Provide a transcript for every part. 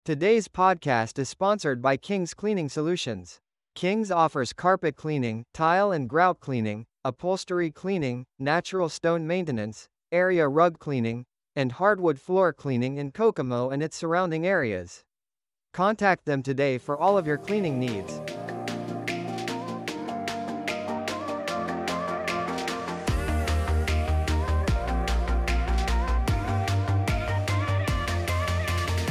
Today's podcast is sponsored by King's Cleaning Solutions. King's offers carpet cleaning, tile and grout cleaning, upholstery cleaning, natural stone maintenance, area rug cleaning, and hardwood floor cleaning in Kokomo and its surrounding areas. Contact them today for all of your cleaning needs.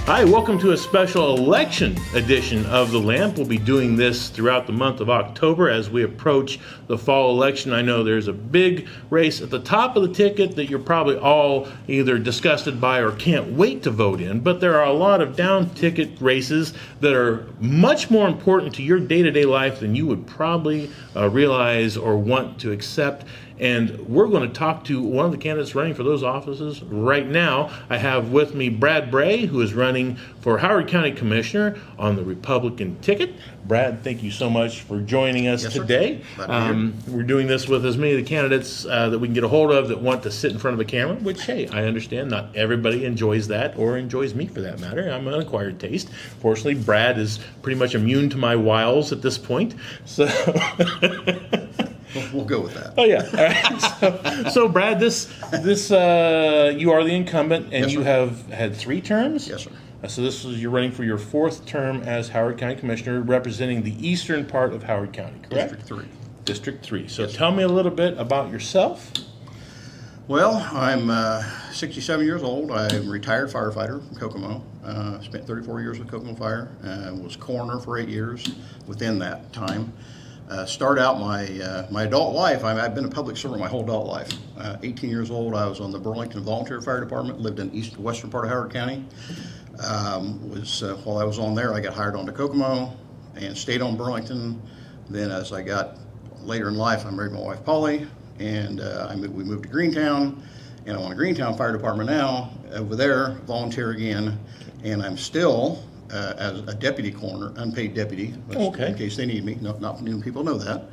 Hi, welcome to a special election edition of The Lamp. We'll be doing this throughout the month of October as we approach the fall election. I know there's a big race at the top of the ticket that you're probably all either disgusted by or can't wait to vote in, but there are a lot of down ticket races that are much more important to your day-to-day life than you would probably realize or want to accept. And we're going to talk to one of the candidates running for those offices right now. I have with me Brad Bray, who is running for Howard County Commissioner on the Republican ticket. Brad, thank you so much for joining us today. We're doing this with as many of the candidates that we can get a hold of that want to sit in front of a camera, which, hey, I understand not everybody enjoys that or enjoys me for that matter. I'm an acquired taste. Fortunately, Brad is pretty much immune to my wiles at this point. So... We'll go with that. Oh yeah. All right. So Brad, this you are the incumbent, and Yes, you sir. have had 3 terms. Yes, sir. So this is you're running for your 4th term as Howard County Commissioner, representing the eastern part of Howard County, correct? District 3. District 3. So Yes, sir. tell me a little bit about yourself. Well, I'm 67 years old. I'm a retired firefighter from Kokomo. Spent 34 years with Kokomo Fire. Was coroner for 8 years within that time. Started out my adult life. I've been a public servant my whole adult life. 18 years old, I was on the Burlington Volunteer Fire Department. Lived in western part of Howard County. While I was on there, I got hired on to Kokomo and stayed on Burlington. Then, as I got later in life, I married my wife Polly, and we moved to Greentown. And I'm on the Greentown Fire Department now. Over there, volunteer again, and I'm still. As a deputy coroner, unpaid deputy, Okay. in case they need me. Not many people know that,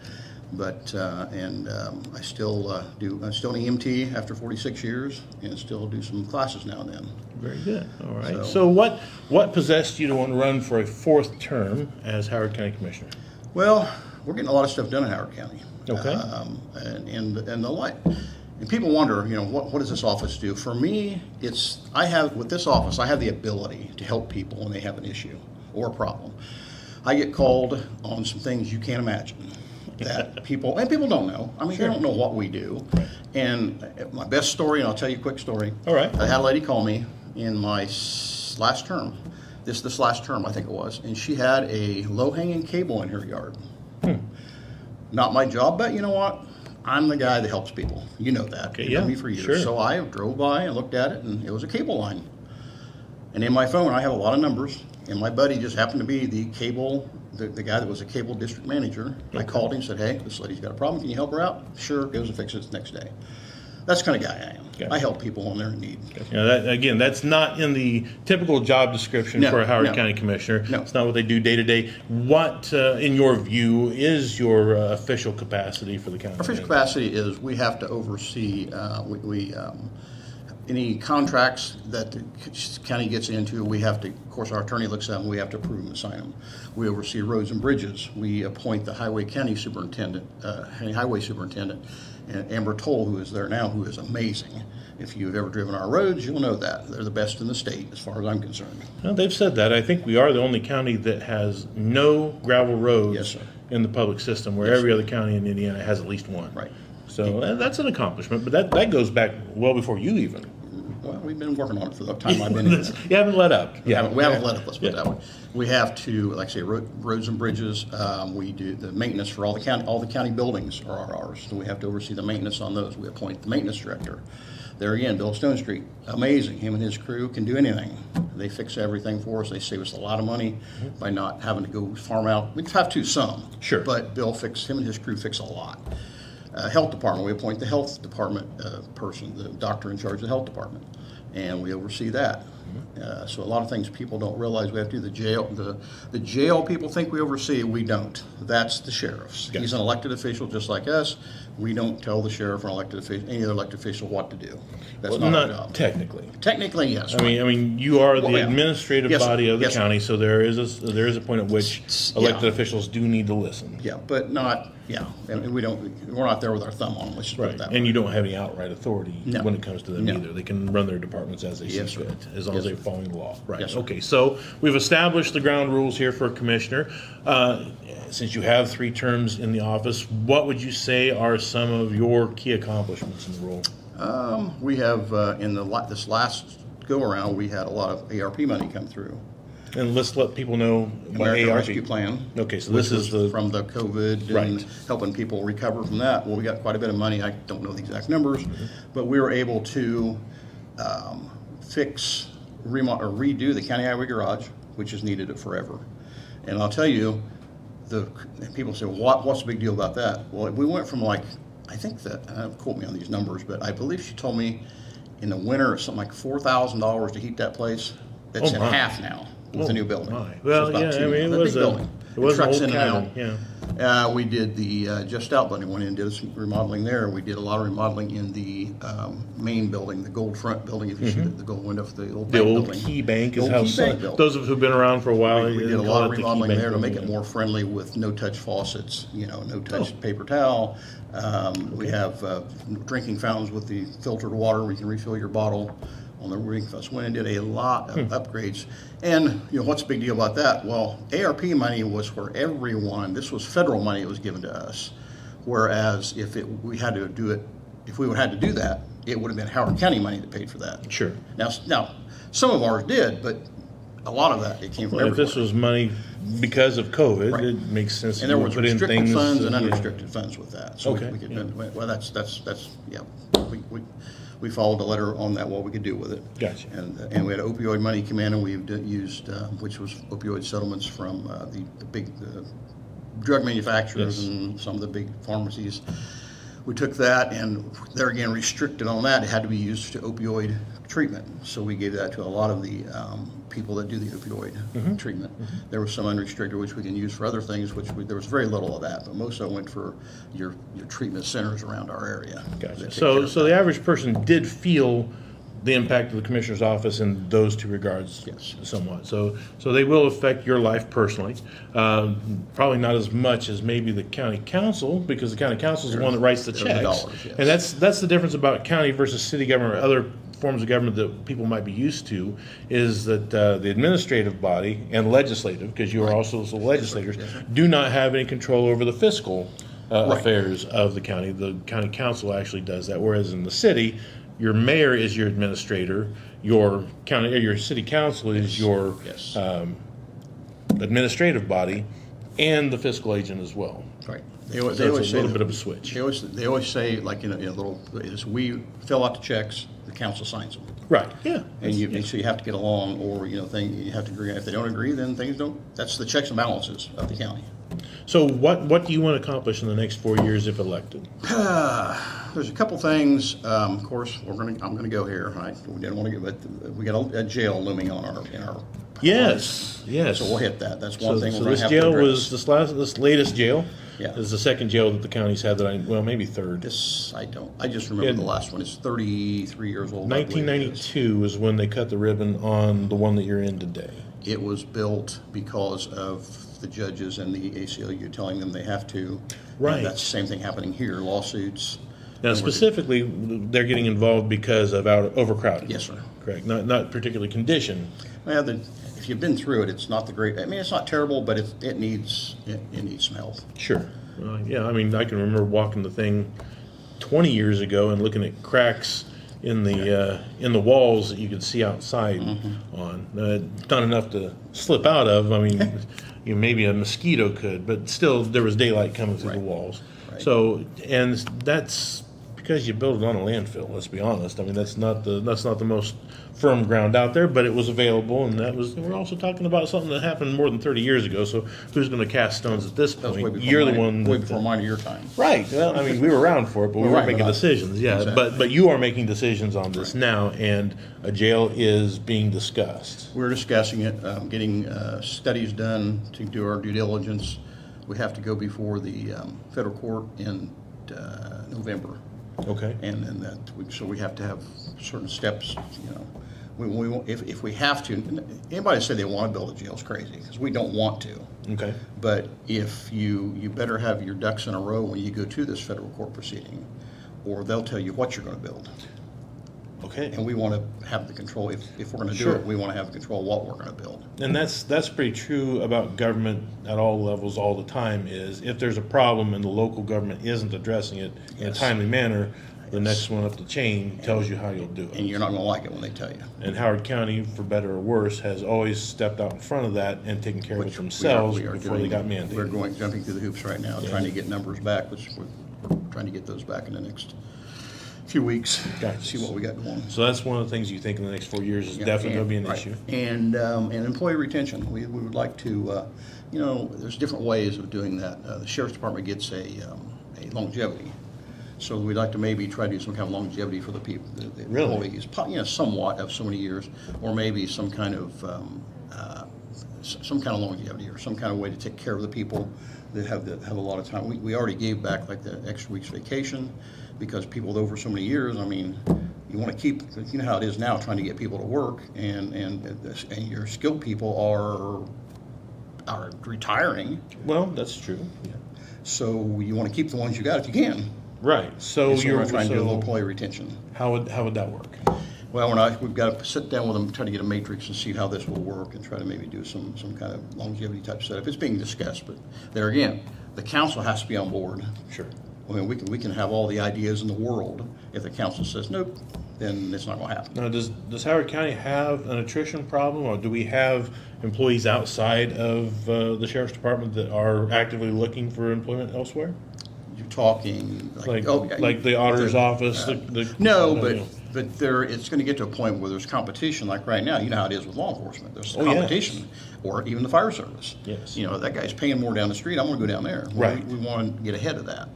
but I still do. I'm still an EMT after 46 years, and still do some classes now and then. Very good. All right. So what possessed you to want to run for a 4th term as Howard County Commissioner? Well, we're getting a lot of stuff done in Howard County. Okay. And the like. And people wonder, what does this office do? For me, with this office, I have the ability to help people when they have an issue or a problem. I get called on some things you can't imagine that people don't know. I mean, They don't know what we do. Right. And my best story, and I'll tell you a quick story. All right. I had a lady call me in my last term, this last term, I think it was, and she had a low-hanging cable in her yard. Not my job, but you know what? I'm the guy that helps people. You know that. Okay, You've yeah, known me for years. sure. So I drove by and looked at it, and it was a cable line. And in my phone, I have a lot of numbers, and my buddy just happened to be the guy that was a cable district manager. I called him and said, hey, this lady's got a problem. Can you help her out? Sure, goes and fixes it the next day. That's the kind of guy I am. Gotcha. I help people when they're in need. That's not in the typical job description No, for a Howard no. County Commissioner. No. It's not what they do day to day. What, in your view, is your official capacity for the county? Our official capacity is we have to oversee any contracts that the county gets into. We have to, of course, our attorney looks at them. We have to approve them and sign them. We oversee roads and bridges. We appoint the highway superintendent, and Amber Toll, who is there now, who is amazing. If you've ever driven our roads, you'll know that. They're the best in the state, as far as I'm concerned. Well, they've said that. I think we are the only county that has no gravel roads Yes, sir. in the public system, where Yes, every sir. other county in Indiana has at least one. Right. So that's an accomplishment, but that goes back well before you even. Well, we've been working on it for the time I've been in there. You haven't let up. We haven't let up, let's put it that way. We have to, like I say, roads and bridges. We do the maintenance for all the county buildings are ours, so we have to oversee the maintenance on those. We appoint the maintenance director. There again, Bill Stone Street, amazing. Him and his crew can do anything. They fix everything for us. They save us a lot of money by not having to go farm out. We have to some, Sure. but him and his crew fix a lot. Health department, we appoint the health department person, the doctor in charge of the health department, and we oversee that. So a lot of things people don't realize we have to do. The jail people think we oversee. We don't. That's the sheriff's. Gotcha. He's an elected official just like us. We don't tell the sheriff or any other elected official what to do. That's Well, not our job. technically. Technically, yes. I mean, you are the Well, yeah. administrative Yes, sir. body of the Yes, sir. county, so there is a point at which elected officials do need to listen. Yeah, but not. Yeah, and we're not there with our thumb on them. Let's just put it that way. And you don't have any outright authority No. when it comes to them No. either. They can run their departments as they see Yes, sir. fit, as long Yes, as they're sir. following the law. Right. Yes, sir. Okay. So we've established the ground rules here for a commissioner. Since you have 3 terms in the office, what would you say are some of your key accomplishments in the role? We have this last go around, we had a lot of ARP money come through. And let's let people know what American ARP. Rescue Plan. Okay, so which this is was the from the COVID Right. and helping people recover from that. Well, we got quite a bit of money. I don't know the exact numbers, but we were able to fix, remodel, or redo the county highway garage, which has needed it forever. And I'll tell you, people say, what's the big deal about that? Well, we went from I think don't quote me on these numbers, but I believe she told me in the winter it's something like $4,000 to heat that place. That's in my. half now with the new building. My. So Well, it's about yeah, two- I mean, the it was big building. it was an Trucks old in and cabin. out. Yeah. We did the Just Out building, went in and did some remodeling there. We did a lot of remodeling in the main building, the gold front building, if you see the gold window for the old The bank old building. key bank The is old how key bank building. those of us who've been around for a while. We did a call lot it of the key remodeling bank there to make it building. more friendly with no-touch faucets, no-touch paper towel. We have drinking fountains with the filtered water where you can refill your bottle on the drinking fountains. Went and did a lot of upgrades. And, what's the big deal about that? Well, ARP money was for everyone. This was federal money that was given to us. Whereas if we had to do that, it would have been Howard County money that paid for that. Sure. Now, some of ours did, but a lot of that, it came from Well, if everywhere. this was money because of COVID, Right. it makes sense. And there to was put in restricted things, funds and yeah. unrestricted funds with that. So Okay, we could, yeah. well, that's yeah. We followed the letter on that, what we could do with it. Gotcha. And we had opioid money come in, and we've used, which was opioid settlements from the big drug manufacturers Yes. and some of the big pharmacies. We took that, and there again, restricted on that. It had to be used to opioid treatment. So we gave that to a lot of the people that do the opioid treatment. There was some unrestricted, which we can use for other things, there was very little of that, but most of it went for your treatment centers around our area. Gotcha. that take So care of the that. average person did feel the impact of the commissioner's office in those 2 regards, Yes. somewhat. So they will affect your life personally. Probably not as much as maybe the county council, because the county council is the one that writes the There's the checks. dollars, yes. And that's the difference about county versus city government or other forms of government that people might be used to, is that the administrative body and legislative, because you are also the legislators, Yes, sir. do not have any control over the fiscal Right. affairs of the county. The county council actually does that, whereas in the city, your mayor is your administrator, your city council is your Yes. administrative body, and the fiscal agent as well. Right. So it's a little bit of a switch. They always say, like in a little, we fill out the checks, the council signs them. Right. Yeah. And so you have to get along, or you have to agree. If they don't agree, then things don't. That's the checks and balances of the county. So what do you want to accomplish in the next 4 years if elected? There's a couple things. Of course, I'm going to go here. We didn't want to get, but we got a jail looming on in our. Yes. Yes. So we'll hit that. That's one thing So we're going this to have to jail address. was this latest jail. Yeah. Is the second jail that the county's had maybe third. I just remember Yeah. the last one. It's 33 years old. I believe it is. 1992 is when they cut the ribbon on the one that you're in today. It was built because of the judges and the ACLU telling them they have to. Right. And that's the same thing happening here. Lawsuits. Now, specifically, they're getting involved because of overcrowding. Yes, sir. Correct. Not particularly condition. Well, if you've been through it, it's not the great. I mean, it's not terrible, but it needs some help. Sure. Yeah. I mean, I can remember walking the thing 20 years ago and looking at cracks in the walls that you could see outside on. Not enough to slip out of. I mean, maybe a mosquito could, but still there was daylight coming through the walls. Right. So, and that's because you built it on a landfill. Let's be honest. I mean, that's not the most firm ground out there, but it was available, and we're also talking about something that happened more than 30 years ago. So who's going to cast stones at this point? You're the one. Way before mine or your time. Right. Well, I mean, we were around for it, but we weren't making decisions. Yeah. Exactly. But you are making decisions on this now, and a jail is being discussed. We're discussing it, getting studies done to do our due diligence. We have to go before the federal court in November. Okay. And then so we have to have certain steps. If we have to, anybody say they want to build a jail is crazy, because we don't want to. Okay. But if you better have your ducks in a row when you go to this federal court proceeding, or they'll tell you what you're going to build. Okay. And we want to have the control. If we're going to do it, we want to have control of what we're going to build. And that's pretty true about government at all levels all the time. Is if there's a problem and the local government isn't addressing it in a timely manner, the next one up the chain tells you how you'll do it. And you're not going to like it when they tell you. And Howard County, for better or worse, has always stepped out in front of that and taken care of it themselves before they got mandated. We're jumping through the hoops right now, trying to get numbers back, which we're trying to get those back in the next few weeks. Gotcha. See what we got going. So that's one of the things you think in the next 4 years is definitely going to be an issue. And employee retention. We would like to, there's different ways of doing that. The Sheriff's Department gets a longevity. So we'd like to maybe try to do some kind of longevity for the people, the employees, somewhat of so many years, or maybe some kind of longevity, or some kind of way to take care of the people that have a lot of time. We already gave back like the extra week's vacation, because people with over so many years, I mean, you want to keep, you know how it is now, trying to get people to work, and your skilled people are retiring. Well, that's true. Yeah. So you want to keep the ones you got if you can. Right. So you're trying to do a little employee retention. How would that work? Well, we've got to sit down with them, try to get a matrix and see how this will work, and try to maybe do some kind of longevity type setup. It's being discussed, but there again, the council has to be on board. Sure. I mean, we can have all the ideas in the world. If the council says nope, then it's not going to happen. Now, does Howard County have an attrition problem, or do we have employees outside of the Sheriff's Department that are actively looking for employment elsewhere? You're talking like the auditor's office? But it's going to get to a point where there's competition. Like right now, you know how it is with law enforcement. There's competition, yes. Or even the fire service. Yes. That guy's paying more down the street. I'm going to go down there. Right. We want to get ahead of that.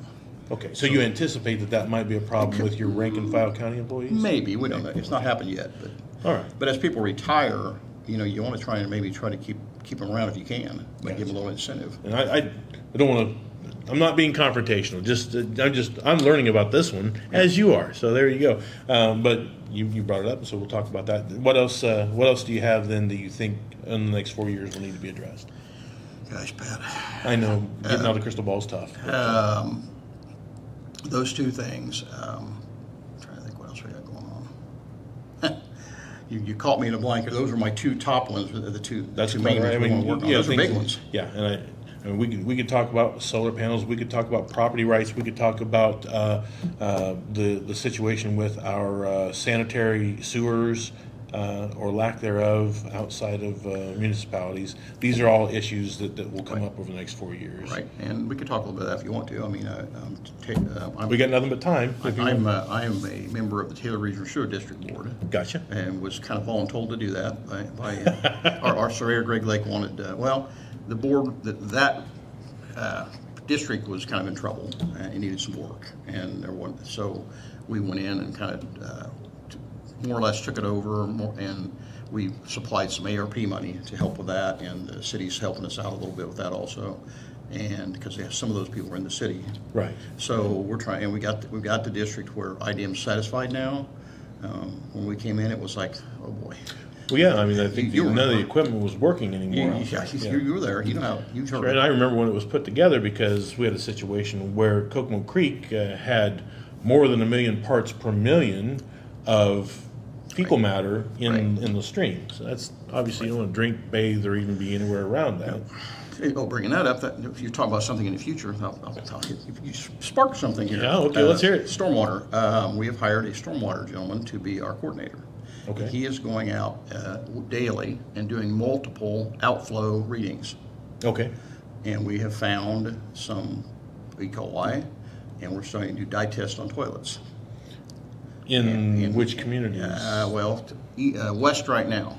Okay, so you anticipate that might be a problem with your rank and file county employees? Maybe, we don't know. It's not happened yet, but all right. But as people retire, you want to try to keep them around if you can, but give them a little incentive. And I don't want to. I'm not being confrontational. I'm learning about this one as you are. So there you go. But you brought it up, so we'll talk about that. What else? What else do you have then that you think in the next 4 years will need to be addressed? Gosh, Pat. I know getting out the crystal ball is tough. Those two things. I'm trying to think what else we got going on. You caught me in a blank. Those are my two top ones. The two main ones we want to work on. Those are big ones. Yeah, and we could talk about solar panels. We could talk about property rights. We could talk about the situation with our sanitary sewers or lack thereof outside of municipalities. These are all issues that will come up over the next 4 years. Right, and we could talk a little bit of that if you want to. I mean, we got nothing but time. I am a member of the Taylor Regional Sewer District Board. Gotcha. And was kind of voluntold to do that by our surveyor Greg Lake wanted. The board that district was kind of in trouble and needed some work, and so we went in and kind of more or less took it over, and we supplied some ARP money to help with that, and the city's helping us out a little bit with that also, and because some of those people are in the city. Right. So we're trying, and we've got the district where IDM's satisfied now. When we came in, it was like, oh boy. Well, yeah, I mean, I think none of the equipment was working anymore. You were there. You know how you heard. Right, and I remember when it was put together, because we had a situation where Kokomo Creek had more than 1 million parts per million of fecal matter in the stream. So that's obviously you don't want to drink, bathe, or even be anywhere around that. Oh, bringing that up, if you're talking about something in the future, I'll tell you. If you spark something here. Yeah, okay, let's hear it. Stormwater. We have hired a stormwater gentleman to be our coordinator. Okay. He is going out daily and doing multiple outflow readings. Okay. And we have found some E. coli, and we're starting to do dye tests on toilets. In which communities? West right now.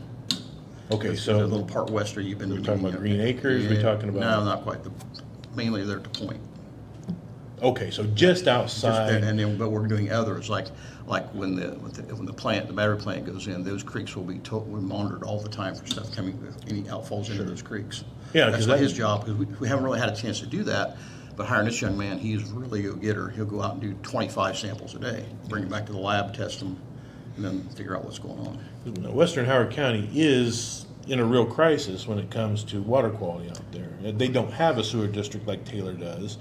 Okay, There's so a little part west where you've been. we're talking about Green Acres. We're talking about no, not quite. Mainly they're at the point. Okay, so just outside. But we're doing others like when the battery plant goes in, those creeks will be monitored all the time for stuff coming, any outfalls into those creeks. Yeah, that's not his job, because we haven't really had a chance to do that. But hiring this young man, he's really a go-getter. He'll go out and do 25 samples a day, bring them back to the lab, test them, and then figure out what's going on. Western Howard County is in a real crisis when it comes to water quality out there. They don't have a sewer district like Taylor does.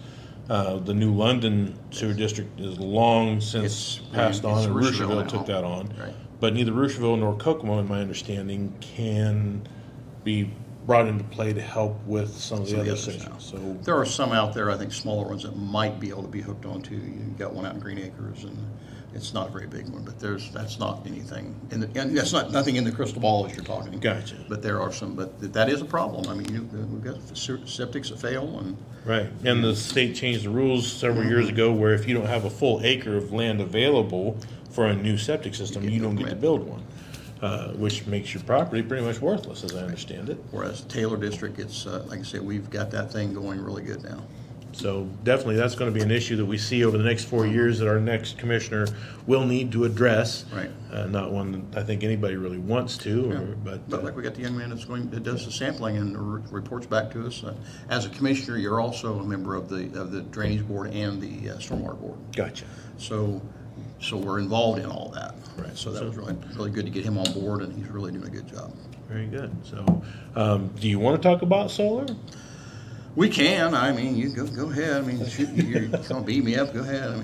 The New London sewer district is long since passed on, and Rushville took that on. Right. But neither Rushville nor Kokomo, in my understanding, can be brought into play to help with some of the other sections. So there are some out there, I think, smaller ones that might be able to be hooked onto. You've got one out in Green Acres, and it's not a very big one, but that's not anything, and that's not nothing in the crystal ball as you're talking. Gotcha. But there are some, but that is a problem. I mean, we've got septics that fail, and right. And the state changed the rules several years ago where if you don't have a full acre of land available for a new septic system, you don't get to build one, which makes your property pretty much worthless, as I understand it. Whereas the Taylor district, it's like I said, we've got that thing going really good now. So definitely that's going to be an issue that we see over the next 4 years that our next commissioner will need to address. Right. Not one that I think anybody really wants to. But like we got the young man that does the sampling and reports back to us. As a commissioner, you're also a member of the drainage board and the stormwater board. Gotcha. So we're involved in all that. Right. So that was really good to get him on board, and he's really doing a good job. Very good. So do you want to talk about solar? We can. I mean, you go ahead. I mean, shoot, you're going to beat me up. Go ahead. I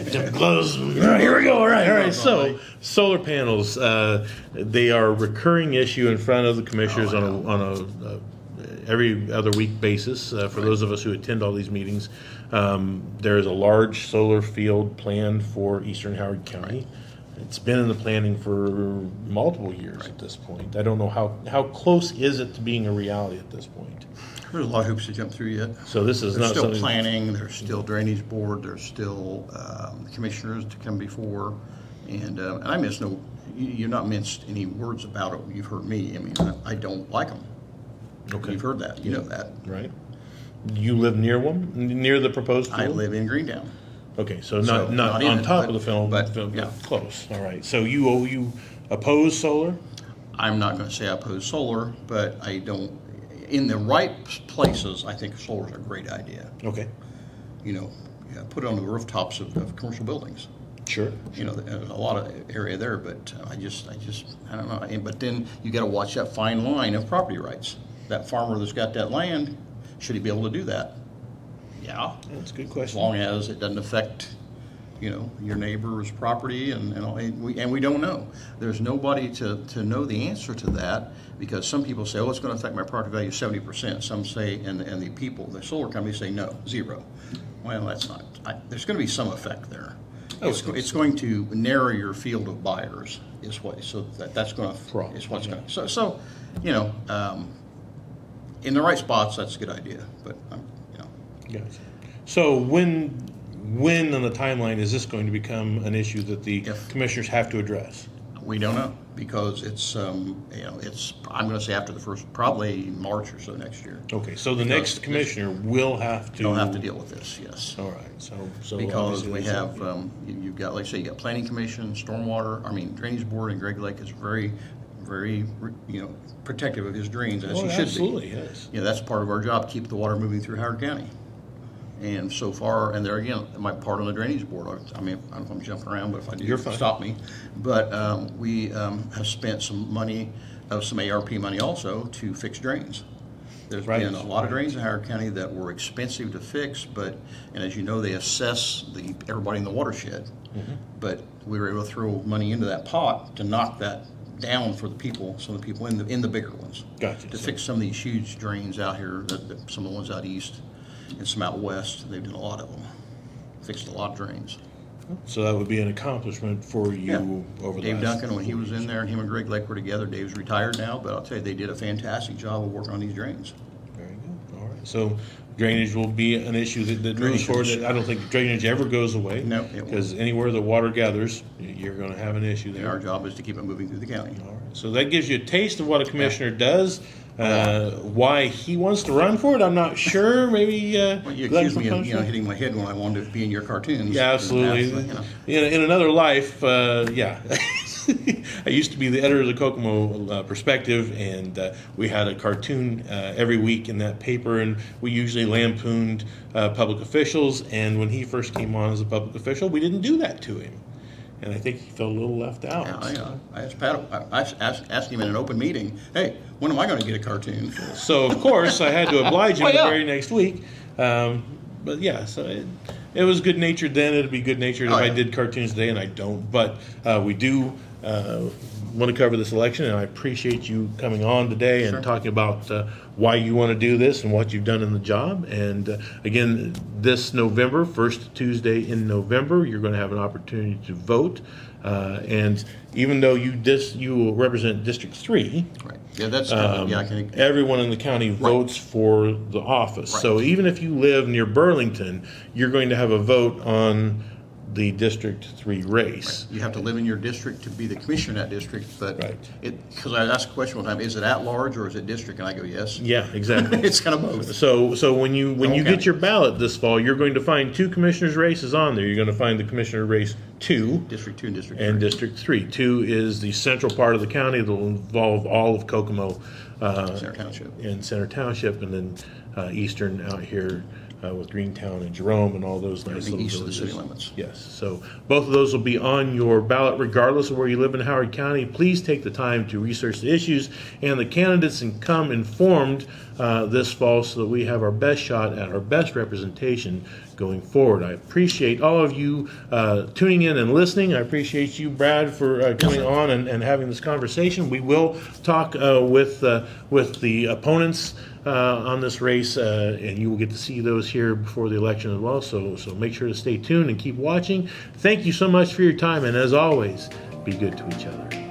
mean, gloves. Here we go. All right. So, solar panels. They are a recurring issue in front of the commissioners on a every other week basis. For those of us who attend all these meetings, there is a large solar field planned for Eastern Howard County. Right. It's been in the planning for multiple years at this point. I don't know how close is it to being a reality at this point. There's a lot of hoops to jump through yet. So this is there's not still something planning. There's still drainage board. There's still commissioners to come before, and I miss no. You're not minced any words about it. You've heard me. I mean, I don't like them. Okay, you've heard that. You know that, right? You live near one, near the proposed field? I live in Greentown. Okay, so not on top of the film, but yeah, close. All right. So you oppose solar? I'm not going to say I oppose solar, but I don't. In the right places, I think solar is a great idea. Okay. You know, put it on the rooftops of commercial buildings. Sure. You know, there's a lot of area there, but I don't know. But then you got to watch that fine line of property rights. That farmer that's got that land, should he be able to do that? Yeah, that's a good question. As long as it doesn't affect, your neighbor's property, and we don't know. There's nobody to know the answer to that, because some people say, oh, it's going to affect my property value 70%. Some say, and the solar companies say no, 0. Well, that's not. There's going to be some effect there. It's going to narrow your field of buyers. That's going to. It's what's going to. So in the right spots, that's a good idea, but. Gotcha. So when on the timeline is this going to become an issue that the commissioners have to address? We don't know, because it's I'm going to say after the first, probably March or so next year. Okay, so the next commissioner will have to. They'll have to deal with this. Yes. All right. So because we have you've got, like I say, you got planning commission, drainage board, and Greg Lake is very protective of his drains, as he should absolutely, be. Yes. That's part of our job, keep the water moving through Howard County. And so far, and there again, my part on the drainage board, I don't know if I'm jumping around, but if I do, stop me. But we have spent some money, some ARP money also, to fix drains. There's been a lot of drains in Howard County that were expensive to fix, and as you know, they assess everybody in the watershed. Mm-hmm. But we were able to throw money into that pot to knock that down for some of the people in the bigger ones. Gotcha. To fix some of these huge drains out here, some of the ones out east. And some out west, they've done a lot of them. Fixed a lot of drains. So that would be an accomplishment for you over the Dave last Duncan, when he was in there, and him and Greg Lake were together. Dave's retired now, but I'll tell you, they did a fantastic job of working on these drains. Very good. All right. So drainage will be an issue that moves forward. I don't think drainage ever goes away. No, it won't. Because anywhere the water gathers, you're going to have an issue there. And our job is to keep it moving through the county. All right. So that gives you a taste of what a commissioner does. Why he wants to run for it, I'm not sure. Maybe Well, you accuse me of hitting my head when I wanted to be in your cartoons. Yeah, absolutely. In another life, yeah. I used to be the editor of the Kokomo Perspective, and we had a cartoon every week in that paper, and we usually lampooned public officials. And when he first came on as a public official, we didn't do that to him, and I think he felt a little left out. Yeah, I asked Pat. I asked him in an open meeting, "Hey, when am I going to get a cartoon?" So of course I had to oblige him the very next week. But yeah, so it was good natured then. It'd be good natured if I did cartoons today, and I don't. But we do want to cover this election, and I appreciate you coming on today and talking about why you want to do this and what you've done in the job. And again, this November, first Tuesday in November, you're going to have an opportunity to vote. And even though you represent District 3, right? Yeah, that's I can. Everyone in the county votes for the office. Right. So even if you live near Burlington, you're going to have a vote on the District 3 race. Right. You have to live in your district to be the commissioner in that district, but because I asked a question one time, is it at large or is it district? And I go, yes. Yeah, exactly. It's kind of both. So when you get your ballot this fall, you're going to find two commissioners' races on there. You're going to find the commissioner race 2, District 2 and District 3. And District 3. 2 is the central part of the county that will involve all of Kokomo, Center Township, and then eastern out here. With Greentown and Jerome and all those nice little east villages. of the city limits. Yes, so both of those will be on your ballot regardless of where you live in Howard County. Please take the time to research the issues and the candidates and come informed this fall so that we have our best shot at our best representation going forward. I appreciate all of you tuning in and listening. I appreciate you, Brad, for coming on and having this conversation. We will talk with the opponents on this race, and you will get to see those here before the election as well. So make sure to stay tuned and keep watching. Thank you so much for your time, and as always, be good to each other.